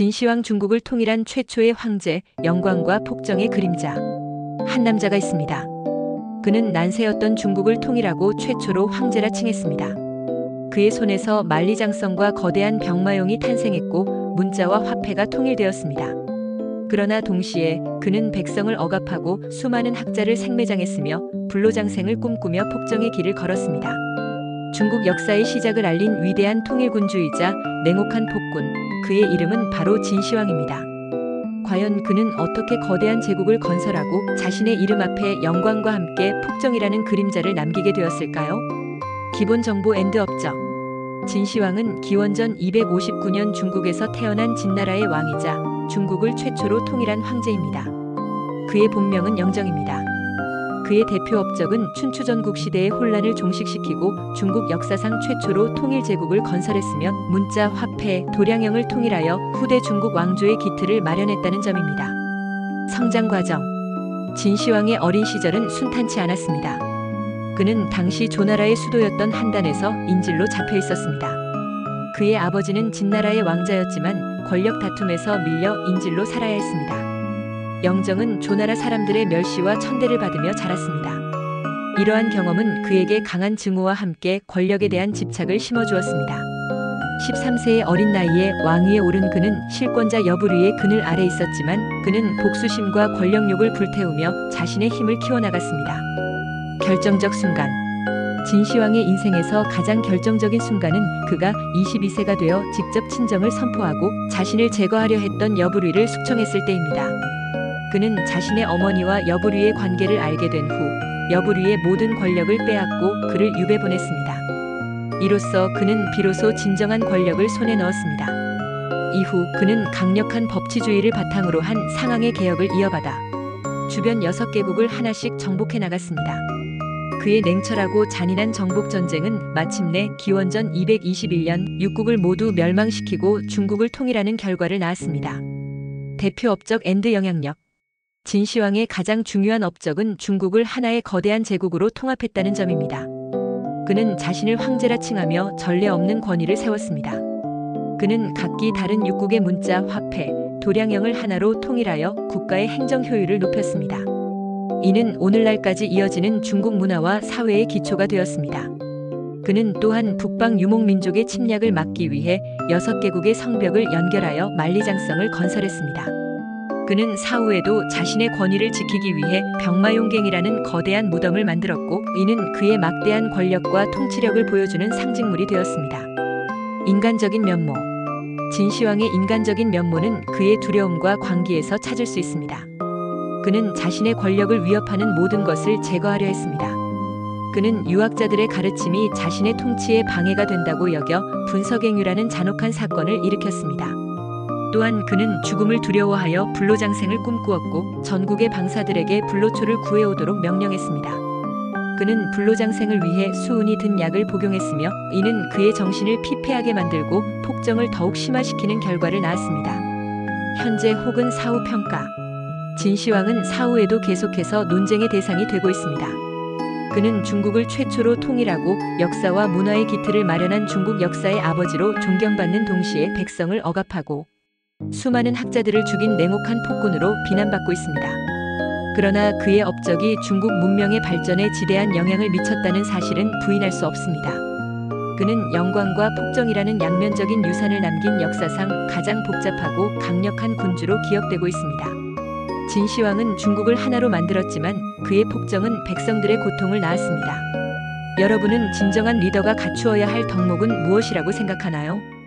진시황 중국을 통일한 최초의 황제, 영광과 폭정의 그림자. 한 남자가 있습니다. 그는 난세였던 중국을 통일하고 최초로 황제라 칭했습니다. 그의 손에서 만리장성과 거대한 병마용이 탄생했고 문자와 화폐가 통일되었습니다. 그러나 동시에 그는 백성을 억압하고 수많은 학자를 생매장했으며 불로장생을 꿈꾸며 폭정의 길을 걸었습니다. 중국 역사의 시작을 알린 위대한 통일군주이자 냉혹한 폭군, 그의 이름은 바로 진시황입니다. 과연 그는 어떻게 거대한 제국을 건설하고 자신의 이름 앞에 영광과 함께 폭정이라는 그림자를 남기게 되었을까요? 기본 정보 엔드 업적. 진시황은 기원전 259년 중국에서 태어난 진나라의 왕이자 중국을 최초로 통일한 황제입니다. 그의 본명은 영정입니다. 그의 대표 업적은 춘추전국 시대의 혼란을 종식시키고 중국 역사상 최초로 통일제국을 건설했으며 문자, 화폐, 도량형을 통일하여 후대 중국 왕조의 기틀을 마련했다는 점입니다. 성장 과정. 진시황의 어린 시절은 순탄치 않았습니다. 그는 당시 조나라의 수도였던 한단에서 인질로 잡혀 있었습니다. 그의 아버지는 진나라의 왕자였지만 권력 다툼에서 밀려 인질로 살아야 했습니다. 영정은 조나라 사람들의 멸시와 천대를 받으며 자랐습니다. 이러한 경험은 그에게 강한 증오와 함께 권력에 대한 집착을 심어주었습니다. 13세의 어린 나이에 왕위에 오른 그는 실권자 여부류의 그늘 아래 있었지만 그는 복수심과 권력욕을 불태우며 자신의 힘을 키워나갔습니다. 결정적 순간. 진시황의 인생에서 가장 결정적인 순간은 그가 22세가 되어 직접 친정을 선포하고 자신을 제거하려 했던 여부류를 숙청했을 때입니다. 그는 자신의 어머니와 여부류의 관계를 알게 된 후 여부류의 모든 권력을 빼앗고 그를 유배 보냈습니다. 이로써 그는 비로소 진정한 권력을 손에 넣었습니다. 이후 그는 강력한 법치주의를 바탕으로 한 상황의 개혁을 이어받아 주변 6개국을 하나씩 정복해 나갔습니다. 그의 냉철하고 잔인한 정복전쟁은 마침내 기원전 221년 6국을 모두 멸망시키고 중국을 통일하는 결과를 낳았습니다. 대표 업적 엔드 영향력. 진시황의 가장 중요한 업적은 중국을 하나의 거대한 제국으로 통합했다는 점입니다. 그는 자신을 황제라 칭하며 전례 없는 권위를 세웠습니다. 그는 각기 다른 6국의 문자, 화폐, 도량형을 하나로 통일하여 국가의 행정 효율을 높였습니다. 이는 오늘날까지 이어지는 중국 문화와 사회의 기초가 되었습니다. 그는 또한 북방 유목민족의 침략을 막기 위해 6개국의 성벽을 연결하여 만리장성을 건설했습니다. 그는 사후에도 자신의 권위를 지키기 위해 병마용갱이라는 거대한 무덤을 만들었고 이는 그의 막대한 권력과 통치력을 보여주는 상징물이 되었습니다. 인간적인 면모. 진시황의 인간적인 면모는 그의 두려움과 광기에서 찾을 수 있습니다. 그는 자신의 권력을 위협하는 모든 것을 제거하려 했습니다. 그는 유학자들의 가르침이 자신의 통치에 방해가 된다고 여겨 분석행유라는 잔혹한 사건을 일으켰습니다. 또한 그는 죽음을 두려워하여 불로장생을 꿈꾸었고 전국의 방사들에게 불로초를 구해오도록 명령했습니다. 그는 불로장생을 위해 수은이 든 약을 복용했으며 이는 그의 정신을 피폐하게 만들고 폭정을 더욱 심화시키는 결과를 낳았습니다. 현재 혹은 사후 평가. 진시황은 사후에도 계속해서 논쟁의 대상이 되고 있습니다. 그는 중국을 최초로 통일하고 역사와 문화의 기틀을 마련한 중국 역사의 아버지로 존경받는 동시에 백성을 억압하고 수많은 학자들을 죽인 냉혹한 폭군으로 비난받고 있습니다. 그러나 그의 업적이 중국 문명의 발전에 지대한 영향을 미쳤다는 사실은 부인할 수 없습니다. 그는 영광과 폭정이라는 양면적인 유산을 남긴 역사상 가장 복잡하고 강력한 군주로 기억되고 있습니다. 진시황은 중국을 하나로 만들었지만 그의 폭정은 백성들의 고통을 낳았습니다. 여러분은 진정한 리더가 갖추어야 할 덕목은 무엇이라고 생각하나요?